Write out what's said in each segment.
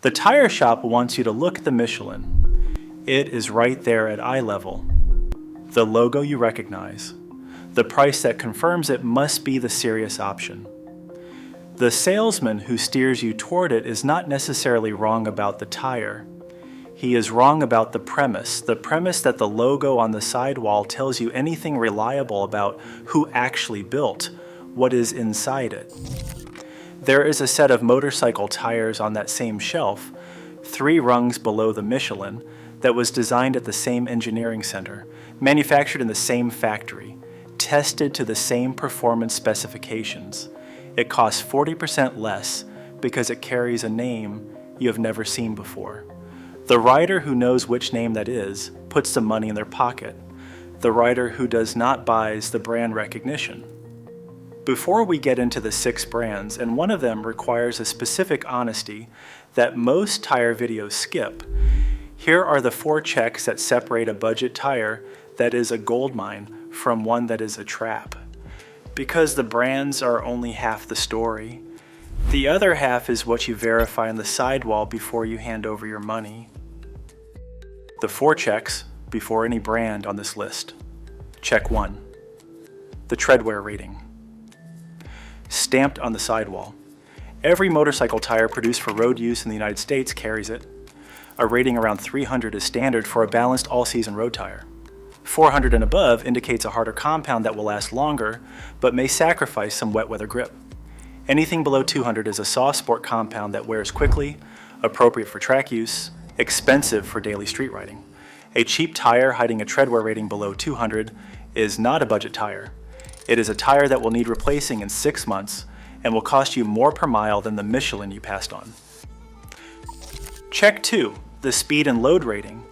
The tire shop wants you to look at the Michelin. It is right there at eye level. The logo you recognize. The price that confirms it must be the serious option. The salesman who steers you toward it is not necessarily wrong about the tire. He is wrong about the premise that the logo on the sidewall tells you anything reliable about who actually built what is inside it. There is a set of motorcycle tires on that same shelf, 3 rungs below the Michelin, that was designed at the same engineering center, manufactured in the same factory, tested to the same performance specifications. It costs 40% less because it carries a name you have never seen before. The rider who knows which name that is puts the money in their pocket. The rider who does not buys the brand recognition. Before we get into the 6 brands, and one of them requires a specific honesty that most tire videos skip, here are the 4 checks that separate a budget tire that is a gold mine from one that is a trap. Because the brands are only half the story. The other half is what you verify on the sidewall before you hand over your money. The 4 checks before any brand on this list. Check 1. The treadwear rating. Stamped on the sidewall. Every motorcycle tire produced for road use in the United States carries it. A rating around 300 is standard for a balanced all-season road tire. 400 and above indicates a harder compound that will last longer, but may sacrifice some wet weather grip. Anything below 200 is a soft sport compound that wears quickly, appropriate for track use, expensive for daily street riding. A cheap tire hiding a treadwear rating below 200 is not a budget tire. It is a tire that will need replacing in 6 months and will cost you more per mile than the Michelin you passed on. Check 2, the speed and load rating.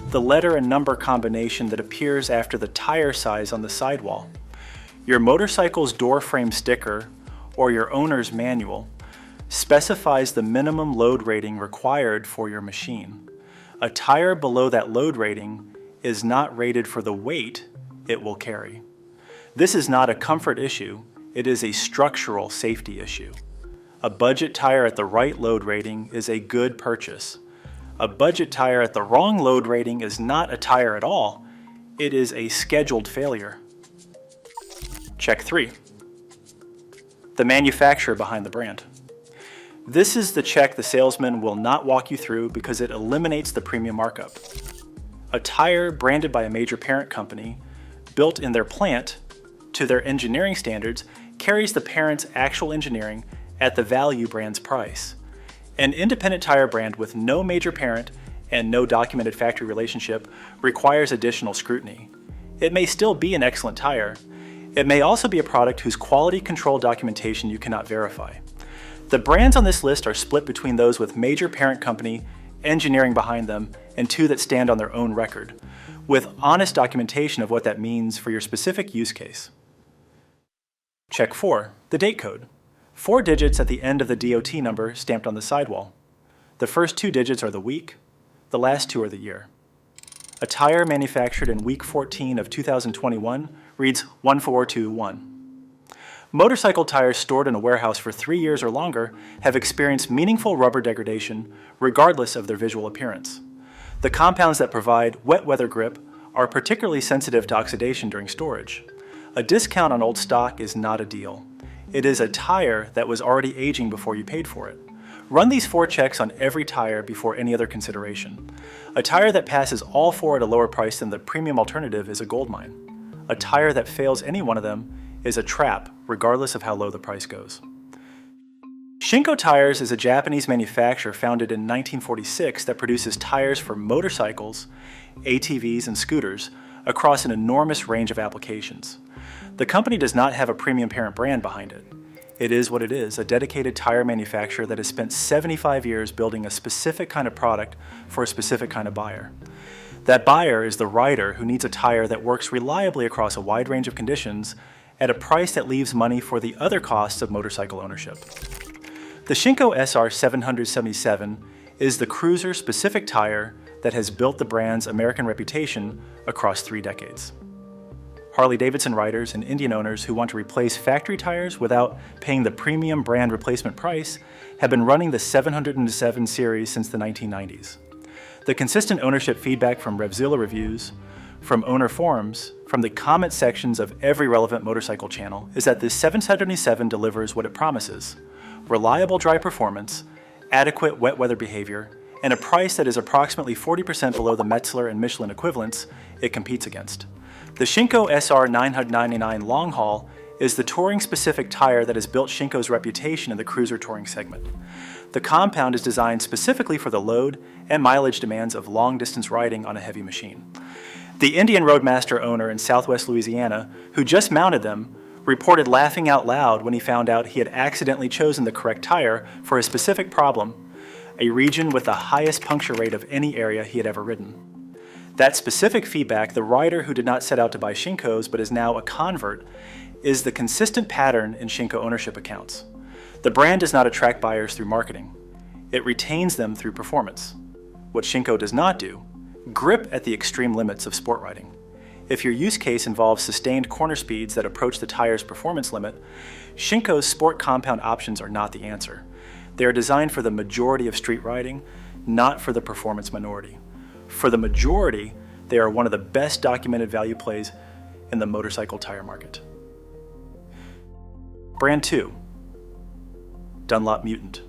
The letter and number combination that appears after the tire size on the sidewall. Your motorcycle's door frame sticker or your owner's manual specifies the minimum load rating required for your machine. A tire below that load rating is not rated for the weight it will carry. This is not a comfort issue, it is a structural safety issue. A budget tire at the right load rating is a good purchase. A budget tire at the wrong load rating is not a tire at all, it is a scheduled failure. Check 3. The manufacturer behind the brand. This is the check the salesman will not walk you through because it eliminates the premium markup. A tire branded by a major parent company, built in their plant to their engineering standards, carries the parent's actual engineering at the value brand's price. An independent tire brand with no major parent and no documented factory relationship requires additional scrutiny. It may still be an excellent tire. It may also be a product whose quality control documentation you cannot verify. The brands on this list are split between those with major parent company, engineering behind them, and 2 that stand on their own record, with honest documentation of what that means for your specific use case. Check 4, the date code. 4 digits at the end of the DOT number stamped on the sidewall. The first 2 digits are the week, the last 2 are the year. A tire manufactured in week 14 of 2021 reads 1421. Motorcycle tires stored in a warehouse for 3 years or longer have experienced meaningful rubber degradation regardless of their visual appearance. The compounds that provide wet weather grip are particularly sensitive to oxidation during storage. A discount on old stock is not a deal. It is a tire that was already aging before you paid for it. Run these 4 checks on every tire before any other consideration. A tire that passes all 4 at a lower price than the premium alternative is a gold mine. A tire that fails any one of them is a trap, regardless of how low the price goes. Shinko Tires is a Japanese manufacturer founded in 1946 that produces tires for motorcycles, ATVs, and scooters across an enormous range of applications. The company does not have a premium parent brand behind it. It is what it is, a dedicated tire manufacturer that has spent 75 years building a specific kind of product for a specific kind of buyer. That buyer is the rider who needs a tire that works reliably across a wide range of conditions at a price that leaves money for the other costs of motorcycle ownership. The Shinko SR999 is the cruiser-specific tire that has built the brand's American reputation across 3 decades. Harley-Davidson riders and Indian owners who want to replace factory tires without paying the premium brand replacement price have been running the 707 series since the 1990s. The consistent ownership feedback from Revzilla reviews, from owner forums, from the comment sections of every relevant motorcycle channel is that this 777 delivers what it promises: reliable dry performance, adequate wet weather behavior, and a price that is approximately 40% below the Metzeler and Michelin equivalents it competes against. The Shinko SR999 long haul is the touring-specific tire that has built Shinko's reputation in the cruiser touring segment. The compound is designed specifically for the load and mileage demands of long-distance riding on a heavy machine. The Indian Roadmaster owner in southwest Louisiana, who just mounted them, reported laughing out loud when he found out he had accidentally chosen the correct tire for a specific problem, a region with the highest puncture rate of any area he had ever ridden. That specific feedback, the rider who did not set out to buy Shinko's but is now a convert, is the consistent pattern in Shinko ownership accounts. The brand does not attract buyers through marketing. It retains them through performance. What Shinko does not do: grip at the extreme limits of sport riding. If your use case involves sustained corner speeds that approach the tire's performance limit, Shinko's sport compound options are not the answer. They are designed for the majority of street riding, not for the performance minority. For the majority, they are one of the best documented value plays in the motorcycle tire market. Brand 2, Dunlop Mutant.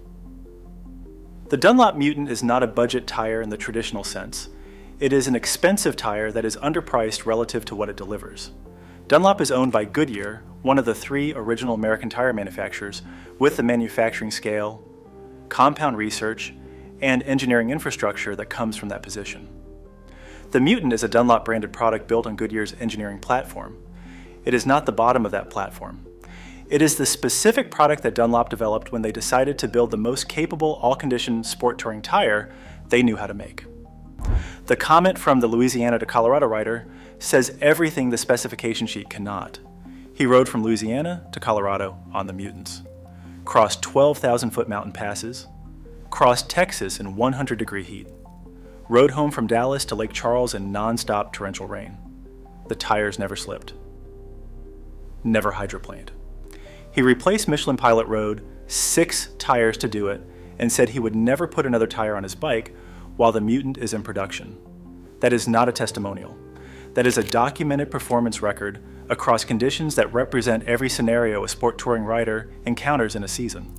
The Dunlop Mutant is not a budget tire in the traditional sense. It is an expensive tire that is underpriced relative to what it delivers. Dunlop is owned by Goodyear, one of the 3 original American tire manufacturers, with the manufacturing scale, compound research, and engineering infrastructure that comes from that position. The Mutant is a Dunlop branded product built on Goodyear's engineering platform. It is not the bottom of that platform. It is the specific product that Dunlop developed when they decided to build the most capable all-condition sport touring tire they knew how to make. The comment from the Louisiana to Colorado rider says everything the specification sheet cannot. He rode from Louisiana to Colorado on the Mutants, crossed 12,000-foot mountain passes, crossed Texas in 100-degree heat, rode home from Dallas to Lake Charles in non-stop torrential rain. The tires never slipped, never hydroplaned. He replaced Michelin Pilot Road 6 tires to do it and said he would never put another tire on his bike while the Mutant is in production. That is not a testimonial. That is a documented performance record across conditions that represent every scenario a sport touring rider encounters in a season.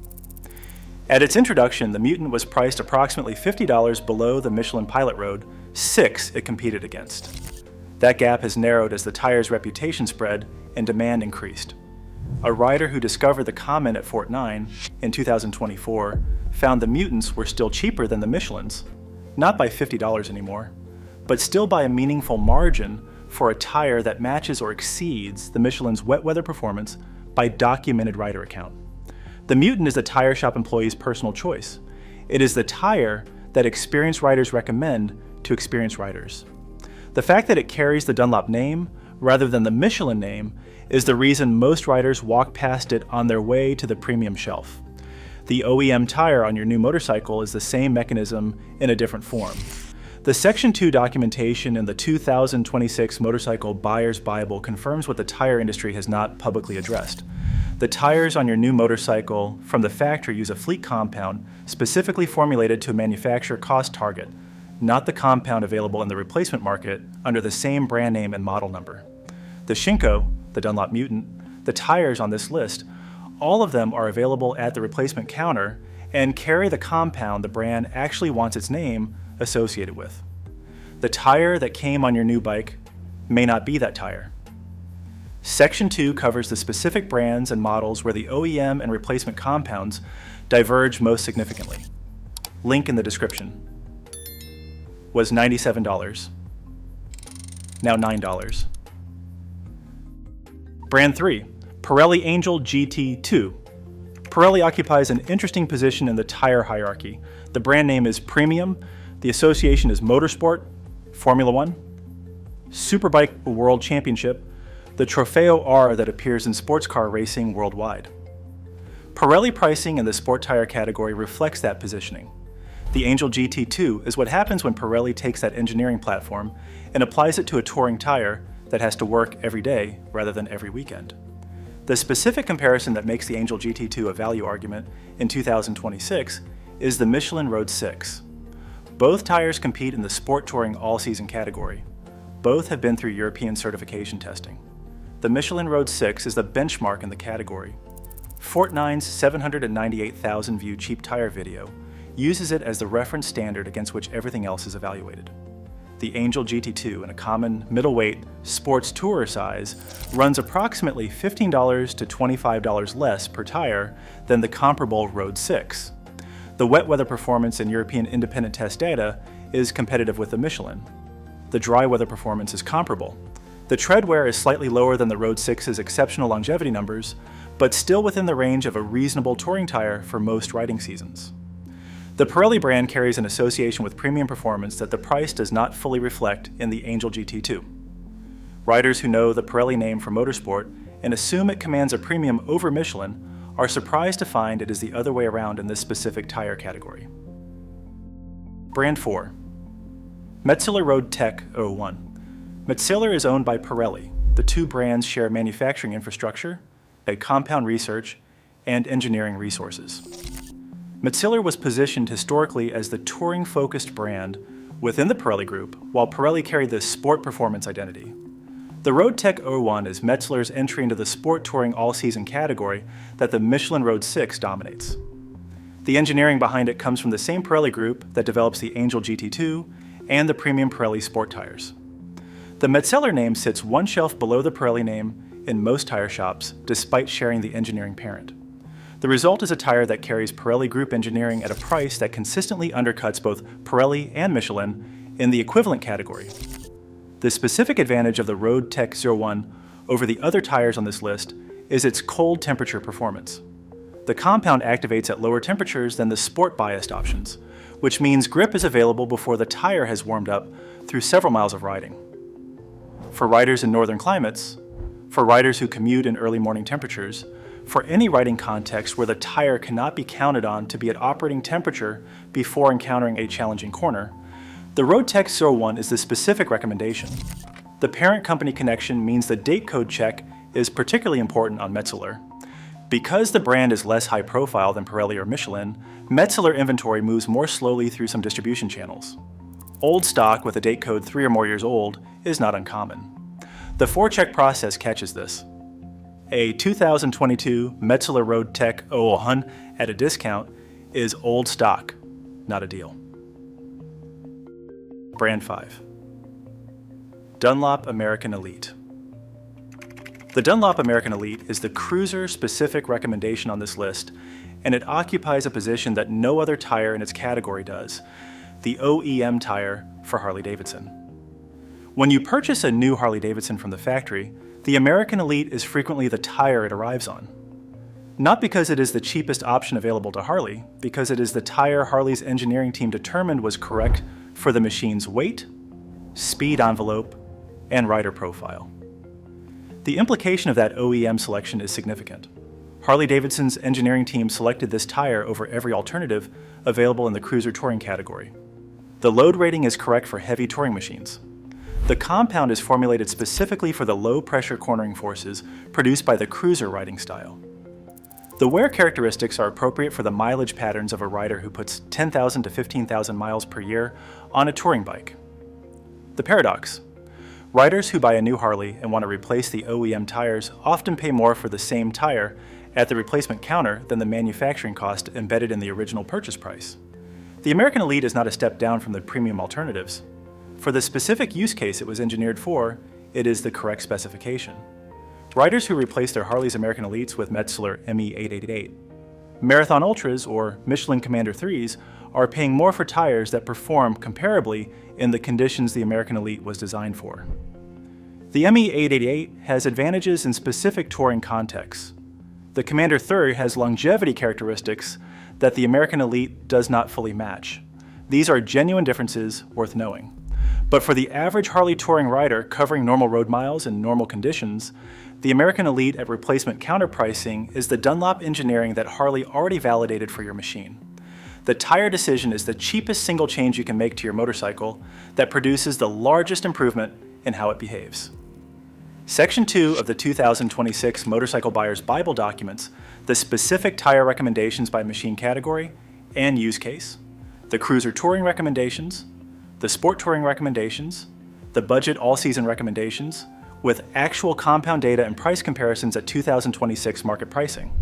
At its introduction, the Mutant was priced approximately $50 below the Michelin Pilot Road 6 it competed against. That gap has narrowed as the tire's reputation spread and demand increased. A rider who discovered the comment at Fort 9 in 2024 found the Mutants were still cheaper than the Michelins, not by $50 anymore, but still by a meaningful margin for a tire that matches or exceeds the Michelin's wet weather performance by documented rider account. The Mutant is the tire shop employee's personal choice. It is the tire that experienced riders recommend to experienced riders. The fact that it carries the Dunlop name rather than the Michelin name is the reason most riders walk past it on their way to the premium shelf. The OEM tire on your new motorcycle is the same mechanism in a different form. The Section 2 documentation in the 2026 Motorcycle Buyer's Bible confirms what the tire industry has not publicly addressed. The tires on your new motorcycle from the factory use a fleet compound specifically formulated to a manufacturer cost target, not the compound available in the replacement market under the same brand name and model number. The Shinko, the Dunlop Mutant, the tires on this list, all of them are available at the replacement counter and carry the compound the brand actually wants its name associated with. The tire that came on your new bike may not be that tire. Section 2 covers the specific brands and models where the OEM and replacement compounds diverge most significantly. Link in the description. Was $97, now $9. Brand 3, Pirelli Angel GT2. Pirelli occupies an interesting position in the tire hierarchy. The brand name is premium, the association is motorsport, Formula One, Superbike World Championship, the Trofeo R that appears in sports car racing worldwide. Pirelli pricing in the sport tire category reflects that positioning. The Angel GT2 is what happens when Pirelli takes that engineering platform and applies it to a touring tire that has to work every day rather than every weekend. The specific comparison that makes the Angel GT2 a value argument in 2026 is the Michelin Road 6. Both tires compete in the sport touring all-season category. Both have been through European certification testing. The Michelin Road 6 is the benchmark in the category. Fortnine's 798,000 view cheap tire video uses it as the reference standard against which everything else is evaluated. The Angel GT2 in a common middleweight sports tourer size runs approximately $15 to $25 less per tire than the comparable Road 6. The wet weather performance in European independent test data is competitive with the Michelin. The dry weather performance is comparable. The treadwear is slightly lower than the Road 6's exceptional longevity numbers, but still within the range of a reasonable touring tire for most riding seasons. The Pirelli brand carries an association with premium performance that the price does not fully reflect in the Angel GT2. Riders who know the Pirelli name for motorsport and assume it commands a premium over Michelin are surprised to find it is the other way around in this specific tire category. Brand 4. Metzeler Roadtech 01. Metzeler is owned by Pirelli. The two brands share manufacturing infrastructure, a compound research, and engineering resources. Metzeler was positioned historically as the touring-focused brand within the Pirelli group, while Pirelli carried the sport performance identity. The Roadtech 01 is Metzeler's entry into the sport touring all-season category that the Michelin Road 6 dominates. The engineering behind it comes from the same Pirelli group that develops the Angel GT2 and the premium Pirelli sport tires. The Metzeler name sits one shelf below the Pirelli name in most tire shops, despite sharing the engineering parent. The result is a tire that carries Pirelli Group engineering at a price that consistently undercuts both Pirelli and Michelin in the equivalent category. The specific advantage of the Roadtech 01 over the other tires on this list is its cold temperature performance. The compound activates at lower temperatures than the sport-biased options, which means grip is available before the tire has warmed up through several miles of riding. For riders in northern climates, for riders who commute in early morning temperatures, for any riding context where the tire cannot be counted on to be at operating temperature before encountering a challenging corner, the Roadtech 01 is the specific recommendation. The parent company connection means the date code check is particularly important on Metzeler. Because the brand is less high profile than Pirelli or Michelin, Metzeler inventory moves more slowly through some distribution channels. Old stock with a date code 3 or more years old is not uncommon. The forecheck process catches this. A 2022 Metzeler Roadtech 01 at a discount is old stock, not a deal. Brand 5. Dunlop American Elite. The Dunlop American Elite is the cruiser-specific recommendation on this list, and it occupies a position that no other tire in its category does, the OEM tire for Harley-Davidson. When you purchase a new Harley-Davidson from the factory, the American Elite is frequently the tire it arrives on. Not because it is the cheapest option available to Harley, because it is the tire Harley's engineering team determined was correct for the machine's weight, speed envelope, and rider profile. The implication of that OEM selection is significant. Harley-Davidson's engineering team selected this tire over every alternative available in the cruiser touring category. The load rating is correct for heavy touring machines. The compound is formulated specifically for the low-pressure cornering forces produced by the cruiser riding style. The wear characteristics are appropriate for the mileage patterns of a rider who puts 10,000 to 15,000 miles per year on a touring bike. The paradox. Riders who buy a new Harley and want to replace the OEM tires often pay more for the same tire at the replacement counter than the manufacturing cost embedded in the original purchase price. The American Elite is not a step down from the premium alternatives. For the specific use case it was engineered for, it is the correct specification. Riders who replace their Harley's American Elites with Metzeler ME888, Marathon Ultras or Michelin Commander 3s are paying more for tires that perform comparably in the conditions the American Elite was designed for. The ME888 has advantages in specific touring contexts. The Commander 3 has longevity characteristics that the American Elite does not fully match. These are genuine differences worth knowing. But for the average Harley touring rider covering normal road miles in normal conditions, the American Elite at replacement counter pricing is the Dunlop engineering that Harley already validated for your machine. The tire decision is the cheapest single change you can make to your motorcycle that produces the largest improvement in how it behaves. Section 2 of the 2026 Motorcycle Buyer's Bible documents the specific tire recommendations by machine category and use case, the cruiser touring recommendations, the sport touring recommendations, the budget all-season recommendations, with actual compound data and price comparisons at 2026 market pricing.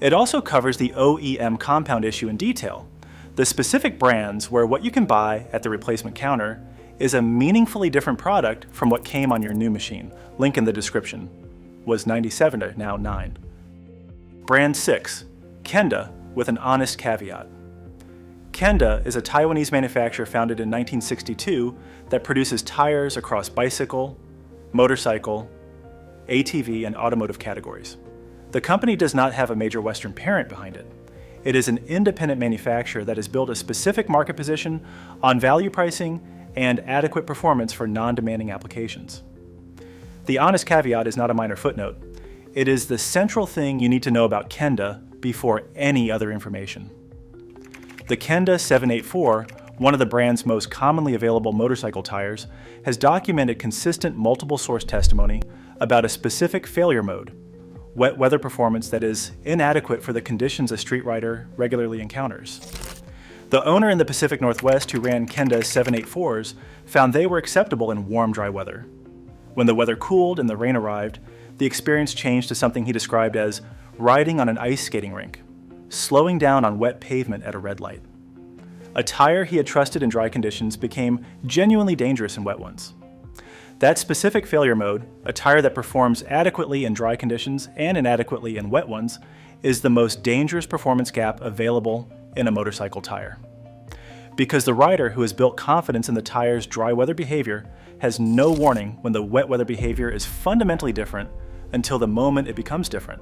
It also covers the OEM compound issue in detail, the specific brands where what you can buy at the replacement counter is a meaningfully different product from what came on your new machine. Link in the description. Was 97 to now 9. Brand 6, Kenda, with an honest caveat. Kenda is a Taiwanese manufacturer founded in 1962 that produces tires across bicycle, motorcycle, ATV, and automotive categories. The company does not have a major Western parent behind it. It is an independent manufacturer that has built a specific market position on value pricing and adequate performance for non-demanding applications. The honest caveat is not a minor footnote. It is the central thing you need to know about Kenda before any other information. The Kenda 784, one of the brand's most commonly available motorcycle tires, has documented consistent multiple source testimony about a specific failure mode, wet weather performance that is inadequate for the conditions a street rider regularly encounters. The owner in the Pacific Northwest who ran Kenda 784s found they were acceptable in warm, dry weather. When the weather cooled and the rain arrived, the experience changed to something he described as riding on an ice skating rink, slowing down on wet pavement at a red light. A tire he had trusted in dry conditions became genuinely dangerous in wet ones. That specific failure mode, a tire that performs adequately in dry conditions and inadequately in wet ones, is the most dangerous performance gap available in a motorcycle tire. Because the rider who has built confidence in the tire's dry weather behavior has no warning when the wet weather behavior is fundamentally different until the moment it becomes different.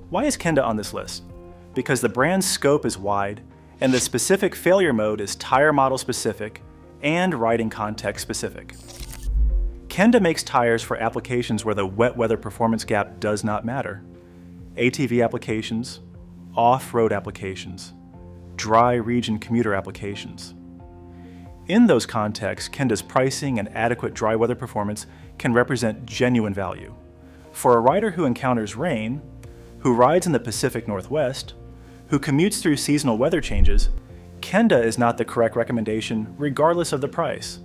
Why is Kenda on this list? Because the brand's scope is wide and the specific failure mode is tire model specific and riding context specific. Kenda makes tires for applications where the wet weather performance gap does not matter. ATV applications, off-road applications, dry region commuter applications. In those contexts, Kenda's pricing and adequate dry weather performance can represent genuine value. For a rider who encounters rain, who rides in the Pacific Northwest, who commutes through seasonal weather changes, Kenda is not the correct recommendation regardless of the price.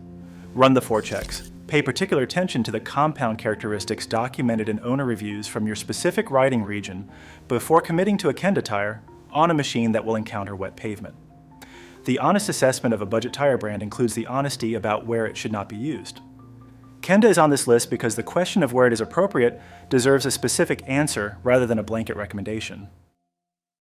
Run the 4 checks. Pay particular attention to the compound characteristics documented in owner reviews from your specific riding region before committing to a Kenda tire on a machine that will encounter wet pavement. The honest assessment of a budget tire brand includes the honesty about where it should not be used. Kenda is on this list because the question of where it is appropriate deserves a specific answer rather than a blanket recommendation.